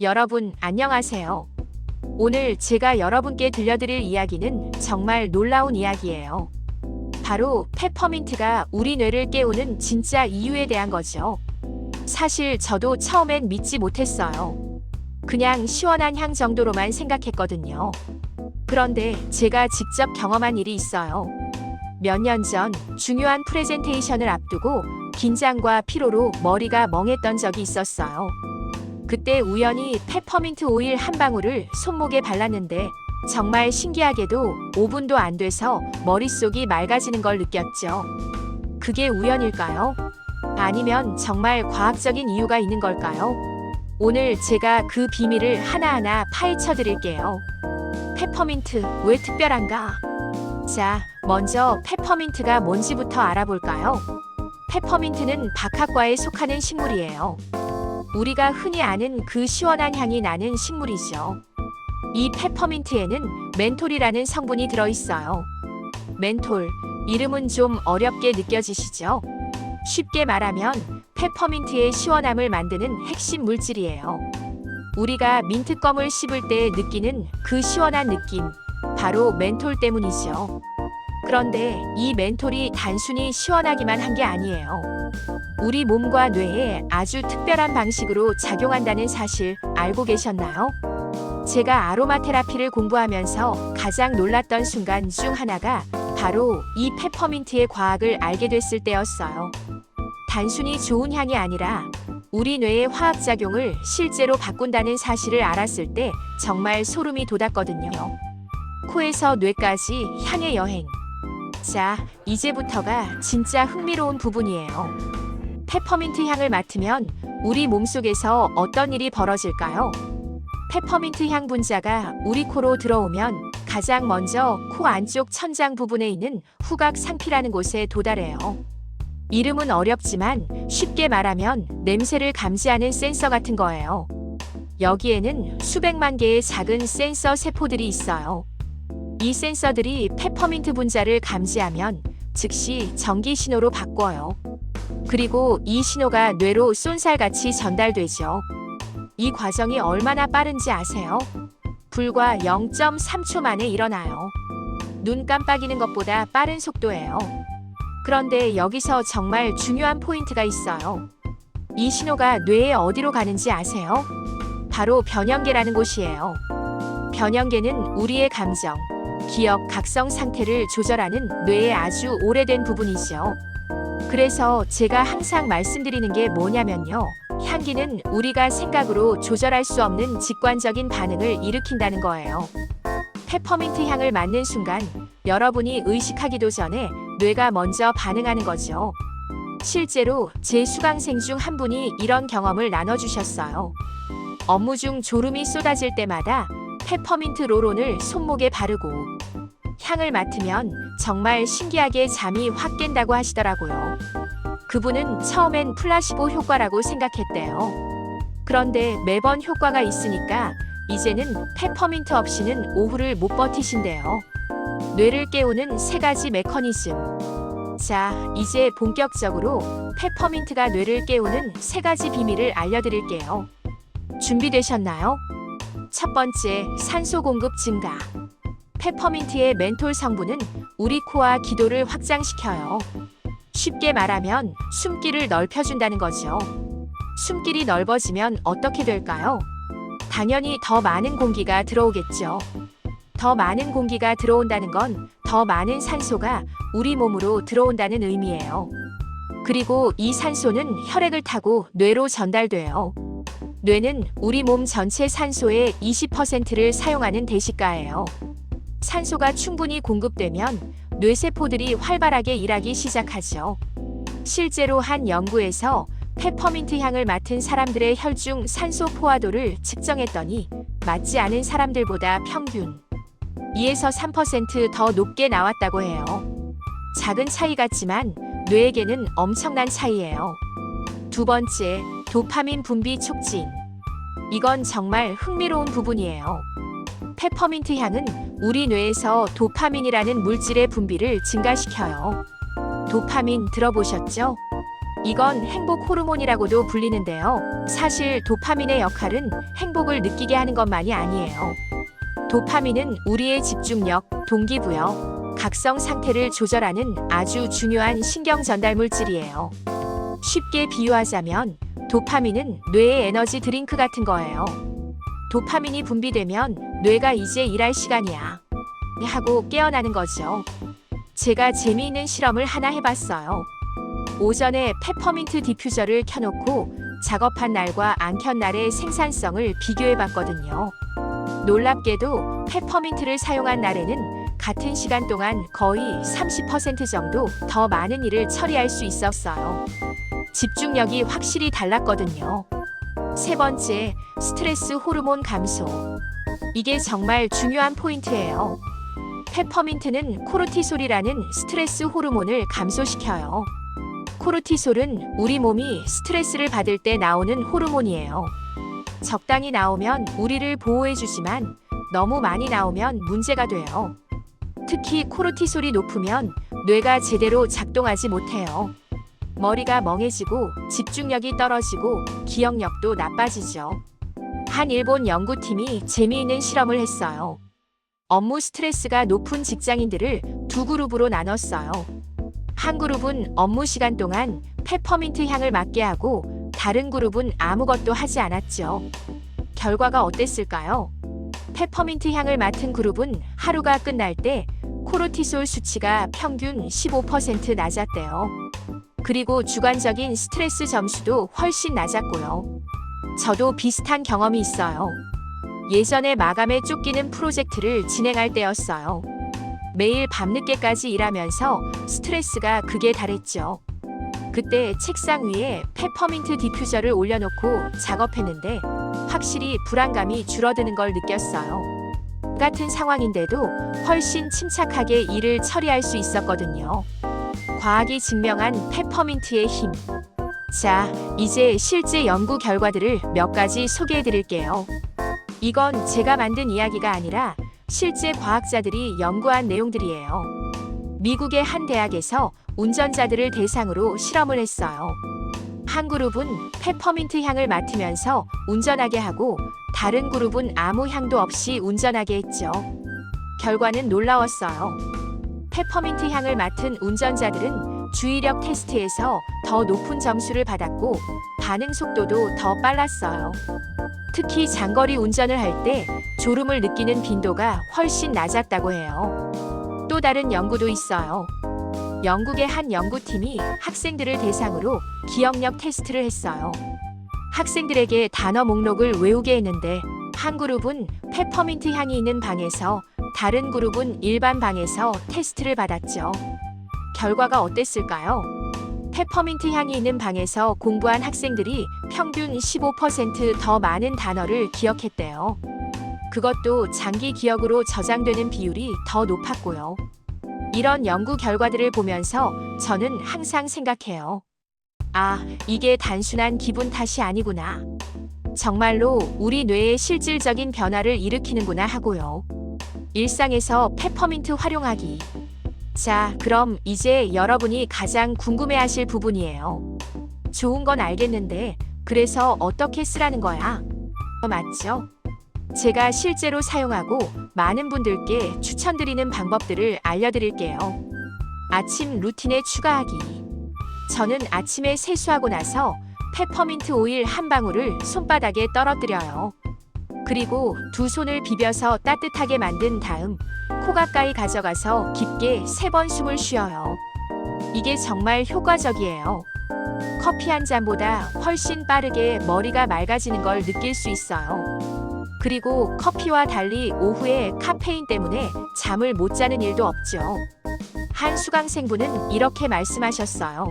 여러분, 안녕하세요. 오늘 제가 여러분께 들려드릴 이야기는 정말 놀라운 이야기예요. 바로 페퍼민트가 우리 뇌를 깨우는 진짜 이유에 대한 거죠. 사실 저도 처음엔 믿지 못했어요. 그냥 시원한 향 정도로만 생각했거든요. 그런데 제가 직접 경험한 일이 있어요. 몇 년 전 중요한 프레젠테이션을 앞두고 긴장과 피로로 머리가 멍했던 적이 있었어요. 그때 우연히 페퍼민트 오일 한 방울을 손목에 발랐는데 정말 신기하게도 5분도 안 돼서 머릿속이 맑아지는 걸 느꼈죠. 그게 우연일까요? 아니면 정말 과학적인 이유가 있는 걸까요? 오늘 제가 그 비밀을 하나하나 파헤쳐 드릴게요. 페퍼민트, 왜 특별한가? 자, 먼저 페퍼민트가 뭔지부터 알아볼까요? 페퍼민트는 박학과에 속하는 식물이에요. 우리가 흔히 아는 그 시원한 향이 나는 식물이죠. 이 페퍼민트에는 멘톨이라는 성분이 들어있어요. 멘톨, 이름은 좀 어렵게 느껴지시죠? 쉽게 말하면 페퍼민트의 시원함을 만드는 핵심 물질이에요. 우리가 민트껌을 씹을 때 느끼는 그 시원한 느낌, 바로 멘톨 때문이죠. 그런데 이 멘톨이 단순히 시원하기만 한 게 아니에요. 우리 몸과 뇌에 아주 특별한 방식으로 작용한다는 사실 알고 계셨나요? 제가 아로마 테라피를 공부하면서 가장 놀랐던 순간 중 하나가 바로 이 페퍼민트의 과학을 알게 됐을 때였어요. 단순히 좋은 향이 아니라 우리 뇌의 화학작용을 실제로 바꾼다는 사실을 알았을 때 정말 소름이 돋았거든요. 코에서 뇌까지 향의 여행. 자, 이제부터가 진짜 흥미로운 부분이에요. 페퍼민트 향을 맡으면 우리 몸속에서 어떤 일이 벌어질까요? 페퍼민트 향 분자가 우리 코로 들어오면 가장 먼저 코 안쪽 천장 부분에 있는 후각 상피라는 곳에 도달해요. 이름은 어렵지만 쉽게 말하면 냄새를 감지하는 센서 같은 거예요. 여기에는 수백만 개의 작은 센서 세포들이 있어요. 이 센서들이 페퍼민트 분자를 감지하면 즉시 전기 신호로 바꿔요. 그리고 이 신호가 뇌로 쏜살같이 전달되죠. 이 과정이 얼마나 빠른지 아세요? 불과 0.3초 만에 일어나요. 눈 깜빡이는 것보다 빠른 속도예요. 그런데 여기서 정말 중요한 포인트가 있어요. 이 신호가 뇌에 어디로 가는지 아세요? 바로 변형계라는 곳이에요. 변형계는 우리의 감정, 기억, 각성 상태를 조절하는 뇌의 아주 오래된 부분이죠. 그래서 제가 항상 말씀드리는 게 뭐냐면요. 향기는 우리가 생각으로 조절할 수 없는 직관적인 반응을 일으킨다는 거예요. 페퍼민트 향을 맡는 순간 여러분이 의식하기도 전에 뇌가 먼저 반응하는 거죠. 실제로 제 수강생 중 한 분이 이런 경험을 나눠주셨어요. 업무 중 졸음이 쏟아질 때마다 페퍼민트 롤온을 손목에 바르고 향을 맡으면 정말 신기하게 잠이 확 깬다고 하시더라고요. 그분은 처음엔 플라시보 효과라고 생각했대요. 그런데 매번 효과가 있으니까 이제는 페퍼민트 없이는 오후를 못 버티신대요. 뇌를 깨우는 3가지 메커니즘. 자, 이제 본격적으로 페퍼민트가 뇌를 깨우는 3가지 비밀을 알려드릴게요. 준비되셨나요? 첫 번째, 산소 공급 증가. 페퍼민트의 멘톨 성분은 우리 코와 기도를 확장시켜요. 쉽게 말하면 숨길을 넓혀준다는 거죠. 숨길이 넓어지면 어떻게 될까요? 당연히 더 많은 공기가 들어오겠죠. 더 많은 공기가 들어온다는 건 더 많은 산소가 우리 몸으로 들어온다는 의미예요. 그리고 이 산소는 혈액을 타고 뇌로 전달돼요. 뇌는 우리 몸 전체 산소의 20%를 사용하는 대식가예요. 산소가 충분히 공급되면 뇌세포들이 활발하게 일하기 시작하죠. 실제로 한 연구에서 페퍼민트 향을 맡은 사람들의 혈중 산소 포화도를 측정했더니 맞지 않은 사람들보다 평균 2에서 3% 더 높게 나왔다고 해요. 작은 차이 같지만 뇌에게는 엄청난 차이예요. 두 번째, 도파민 분비 촉진. 이건 정말 흥미로운 부분이에요. 페퍼민트 향은 우리 뇌에서 도파민이라는 물질의 분비를 증가시켜요. 도파민 들어보셨죠? 이건 행복 호르몬이라고도 불리는데요. 사실 도파민의 역할은 행복을 느끼게 하는 것만이 아니에요. 도파민은 우리의 집중력, 동기부여, 각성 상태를 조절하는 아주 중요한 신경 전달 물질이에요. 쉽게 비유하자면 도파민은 뇌의 에너지 드링크 같은 거예요. 도파민이 분비되면 뇌가 이제 일할 시간이야 하고 깨어나는 거죠. 제가 재미있는 실험을 하나 해봤어요. 오전에 페퍼민트 디퓨저를 켜놓고 작업한 날과 안 켠 날의 생산성을 비교해봤거든요. 놀랍게도 페퍼민트를 사용한 날에는 같은 시간 동안 거의 30% 정도 더 많은 일을 처리할 수 있었어요. 집중력이 확실히 달랐거든요. 세 번째, 스트레스 호르몬 감소. 이게 정말 중요한 포인트예요. 페퍼민트는 코르티솔이라는 스트레스 호르몬을 감소시켜요. 코르티솔은 우리 몸이 스트레스를 받을 때 나오는 호르몬이에요. 적당히 나오면 우리를 보호해주지만 너무 많이 나오면 문제가 돼요. 특히 코르티솔이 높으면 뇌가 제대로 작동하지 못해요. 머리가 멍해지고 집중력이 떨어지고 기억력도 나빠지죠. 한 일본 연구팀이 재미있는 실험을 했어요. 업무 스트레스가 높은 직장인들을 두 그룹으로 나눴어요. 한 그룹은 업무 시간 동안 페퍼민트 향을 맡게 하고 다른 그룹은 아무것도 하지 않았죠. 결과가 어땠을까요? 페퍼민트 향을 맡은 그룹은 하루가 끝날 때 코르티솔 수치가 평균 15% 낮았대요. 그리고 주관적인 스트레스 점수도 훨씬 낮았고요. 저도 비슷한 경험이 있어요. 예전에 마감에 쫓기는 프로젝트를 진행할 때였어요. 매일 밤늦게까지 일하면서 스트레스가 극에 달했죠. 그때 책상 위에 페퍼민트 디퓨저를 올려놓고 작업했는데 확실히 불안감이 줄어드는 걸 느꼈어요. 같은 상황인데도 훨씬 침착하게 일을 처리할 수 있었거든요. 과학이 증명한 페퍼민트의 힘. 자, 이제 실제 연구 결과들을 몇 가지 소개해 드릴게요. 이건 제가 만든 이야기가 아니라 실제 과학자들이 연구한 내용들이에요. 미국의 한 대학에서 운전자들을 대상으로 실험을 했어요. 한 그룹은 페퍼민트 향을 맡으면서 운전하게 하고 다른 그룹은 아무 향도 없이 운전하게 했죠. 결과는 놀라웠어요. 페퍼민트 향을 맡은 운전자들은 주의력 테스트에서 더 높은 점수를 받았고 반응 속도도 더 빨랐어요. 특히 장거리 운전을 할 때 졸음을 느끼는 빈도가 훨씬 낮았다고 해요. 또 다른 연구도 있어요. 영국의 한 연구팀이 학생들을 대상으로 기억력 테스트를 했어요. 학생들에게 단어 목록을 외우게 했는데 한 그룹은 페퍼민트 향이 있는 방에서 다른 그룹은 일반 방에서 테스트를 받았죠. 결과가 어땠을까요? 페퍼민트 향이 있는 방에서 공부한 학생들이 평균 15% 더 많은 단어를 기억했대요. 그것도 장기 기억으로 저장되는 비율이 더 높았고요. 이런 연구 결과들을 보면서 저는 항상 생각해요. 아, 이게 단순한 기분 탓이 아니구나. 정말로 우리 뇌에 실질적인 변화를 일으키는구나 하고요. 일상에서 페퍼민트 활용하기. 자, 그럼 이제 여러분이 가장 궁금해하실 부분이에요. 좋은 건 알겠는데, 그래서 어떻게 쓰라는 거야? 맞죠? 제가 실제로 사용하고 많은 분들께 추천드리는 방법들을 알려드릴게요. 아침 루틴에 추가하기. 저는 아침에 세수하고 나서 페퍼민트 오일 한 방울을 손바닥에 떨어뜨려요. 그리고 두 손을 비벼서 따뜻하게 만든 다음 코 가까이 가져가서 깊게 3번 숨을 쉬어요. 이게 정말 효과적이에요. 커피 한 잔보다 훨씬 빠르게 머리가 맑아지는 걸 느낄 수 있어요. 그리고 커피와 달리 오후에 카페인 때문에 잠을 못 자는 일도 없죠. 한 수강생분은 이렇게 말씀하셨어요.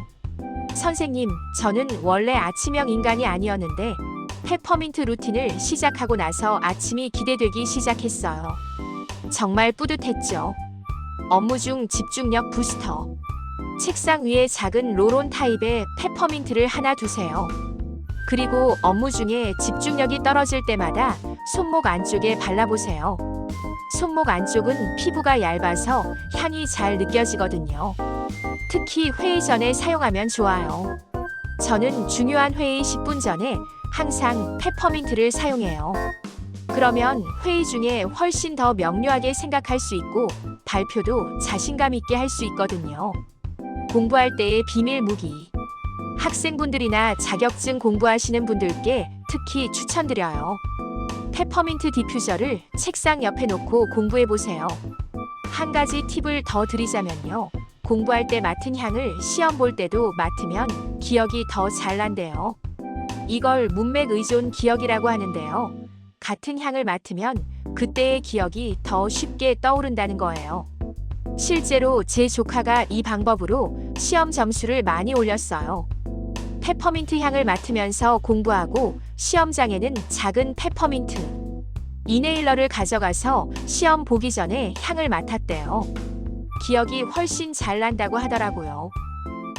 선생님, 저는 원래 아침형 인간이 아니었는데 페퍼민트 루틴을 시작하고 나서 아침이 기대되기 시작했어요. 정말 뿌듯했죠. 업무 중 집중력 부스터. 책상 위에 작은 롤온 타입의 페퍼민트를 하나 두세요. 그리고 업무 중에 집중력이 떨어질 때마다 손목 안쪽에 발라보세요. 손목 안쪽은 피부가 얇아서 향이 잘 느껴지거든요. 특히 회의 전에 사용하면 좋아요. 저는 중요한 회의 10분 전에 항상 페퍼민트를 사용해요. 그러면 회의 중에 훨씬 더 명료하게 생각할 수 있고 발표도 자신감 있게 할 수 있거든요. 공부할 때의 비밀 무기. 학생분들이나 자격증 공부하시는 분들께 특히 추천드려요. 페퍼민트 디퓨저를 책상 옆에 놓고 공부해 보세요. 한 가지 팁을 더 드리자면요. 공부할 때 맡은 향을 시험 볼 때도 맡으면 기억이 더 잘 난대요. 이걸 문맥 의존 기억이라고 하는데요. 같은 향을 맡으면 그때의 기억이 더 쉽게 떠오른다는 거예요. 실제로 제 조카가 이 방법으로 시험 점수를 많이 올렸어요. 페퍼민트 향을 맡으면서 공부하고 시험장에는 작은 페퍼민트 이네일러를 가져가서 시험 보기 전에 향을 맡았대요. 기억이 훨씬 잘 난다고 하더라고요.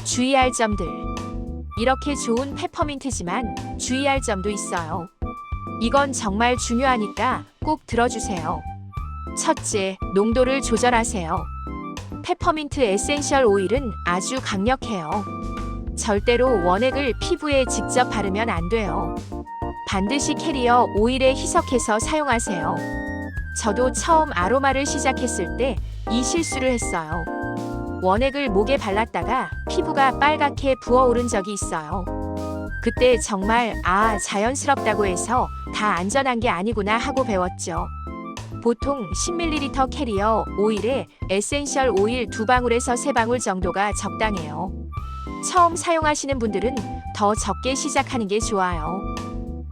주의할 점들. 이렇게 좋은 페퍼민트지만 주의할 점도 있어요. 이건 정말 중요하니까 꼭 들어주세요. 첫째, 농도를 조절하세요. 페퍼민트 에센셜 오일은 아주 강력해요. 절대로 원액을 피부에 직접 바르면 안 돼요. 반드시 캐리어 오일에 희석해서 사용하세요. 저도 처음 아로마를 시작했을 때 이 실수를 했어요. 원액을 목에 발랐다가 피부가 빨갛게 부어오른 적이 있어요. 그때 정말 자연스럽다고 해서 다 안전한 게 아니구나 하고 배웠죠. 보통 10ml 캐리어 오일에 에센셜 오일 2방울에서 3방울 정도가 적당해요. 처음 사용하시는 분들은 더 적게 시작하는 게 좋아요.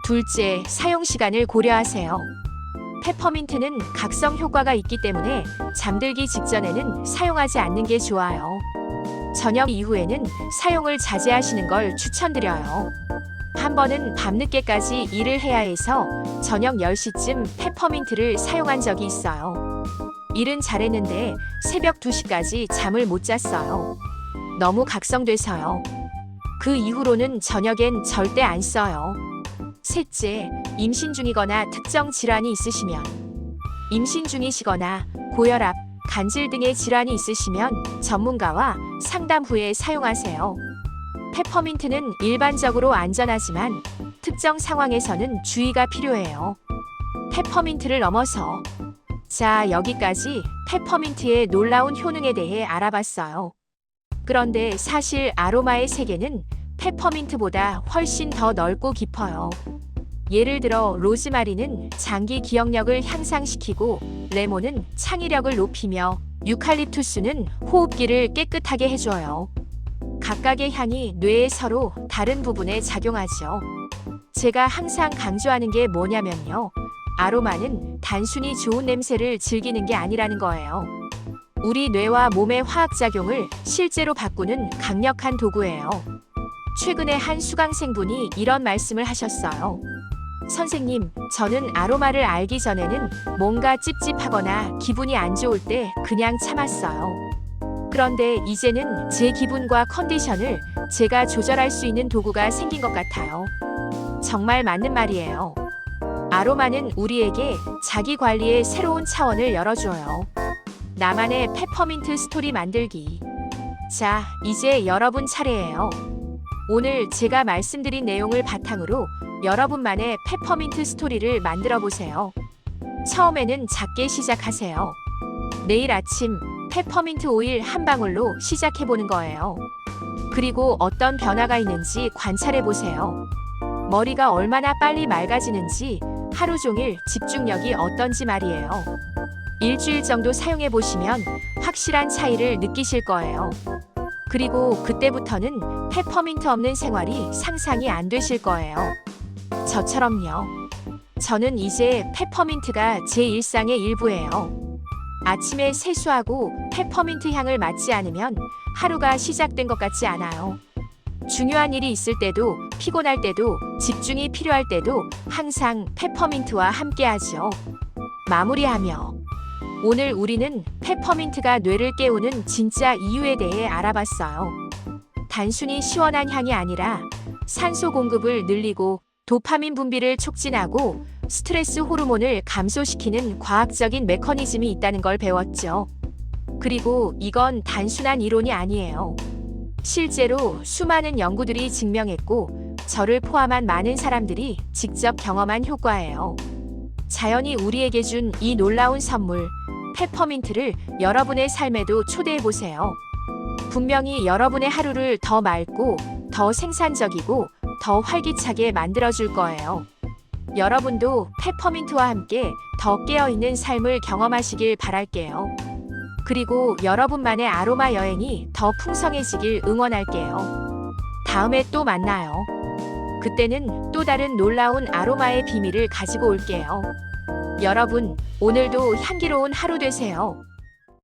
둘째, 사용 시간을 고려하세요. 페퍼민트는 각성 효과가 있기 때문에 잠들기 직전에는 사용하지 않는 게 좋아요. 저녁 이후에는 사용을 자제하시는 걸 추천드려요. 한 번은 밤늦게까지 일을 해야 해서 저녁 10시쯤 페퍼민트를 사용한 적이 있어요. 일은 잘했는데 새벽 2시까지 잠을 못 잤어요. 너무 각성돼서요. 그 이후로는 저녁엔 절대 안 써요. 셋째, 임신 중이거나 특정 질환이 있으시면 임신 중이시거나 고혈압, 간질 등의 질환이 있으시면 전문가와 상담 후에 사용하세요. 페퍼민트는 일반적으로 안전하지만 특정 상황에서는 주의가 필요해요. 페퍼민트를 넘어서 여기까지 페퍼민트의 놀라운 효능에 대해 알아봤어요. 그런데 사실 아로마의 세계는 페퍼민트보다 훨씬 더 넓고 깊어요. 예를 들어 로즈마리는 장기 기억력을 향상시키고 레몬은 창의력을 높이며 유칼립투스는 호흡기를 깨끗하게 해줘요. 각각의 향이 뇌에 서로 다른 부분에 작용하죠. 제가 항상 강조하는 게 뭐냐면요. 아로마는 단순히 좋은 냄새를 즐기는 게 아니라는 거예요. 우리 뇌와 몸의 화학작용을 실제로 바꾸는 강력한 도구예요. 최근에 한 수강생분이 이런 말씀을 하셨어요. 선생님, 저는 아로마를 알기 전에는 뭔가 찝찝하거나 기분이 안 좋을 때 그냥 참았어요. 그런데 이제는 제 기분과 컨디션을 제가 조절할 수 있는 도구가 생긴 것 같아요. 정말 맞는 말이에요. 아로마는 우리에게 자기 관리의 새로운 차원을 열어줘요. 나만의 페퍼민트 스토리 만들기. 자, 이제 여러분 차례예요. 오늘 제가 말씀드린 내용을 바탕으로 여러분만의 페퍼민트 스토리를 만들어 보세요. 처음에는 작게 시작하세요. 내일 아침 페퍼민트 오일 한 방울로 시작해 보는 거예요. 그리고 어떤 변화가 있는지 관찰해 보세요. 머리가 얼마나 빨리 맑아지는지, 하루 종일 집중력이 어떤지 말이에요. 일주일 정도 사용해 보시면 확실한 차이를 느끼실 거예요. 그리고 그때부터는 페퍼민트 없는 생활이 상상이 안 되실 거예요. 저처럼요. 저는 이제 페퍼민트가 제 일상의 일부예요. 아침에 세수하고 페퍼민트 향을 맡지 않으면 하루가 시작된 것 같지 않아요. 중요한 일이 있을 때도, 피곤할 때도, 집중이 필요할 때도 항상 페퍼민트와 함께하죠. 마무리하며 오늘 우리는 페퍼민트가 뇌를 깨우는 진짜 이유에 대해 알아봤어요. 단순히 시원한 향이 아니라 산소 공급을 늘리고 도파민 분비를 촉진하고 스트레스 호르몬을 감소시키는 과학적인 메커니즘이 있다는 걸 배웠죠. 그리고 이건 단순한 이론이 아니에요. 실제로 수많은 연구들이 증명했고, 저를 포함한 많은 사람들이 직접 경험한 효과예요. 자연이 우리에게 준 이 놀라운 선물, 페퍼민트를 여러분의 삶에도 초대해보세요. 분명히 여러분의 하루를 더 맑고, 더 생산적이고, 더 활기차게 만들어줄 거예요. 여러분도 페퍼민트와 함께 더 깨어있는 삶을 경험하시길 바랄게요. 그리고 여러분만의 아로마 여행이 더 풍성해지길 응원할게요. 다음에 또 만나요. 그때는 또 다른 놀라운 아로마의 비밀을 가지고 올게요. 여러분, 오늘도 향기로운 하루 되세요.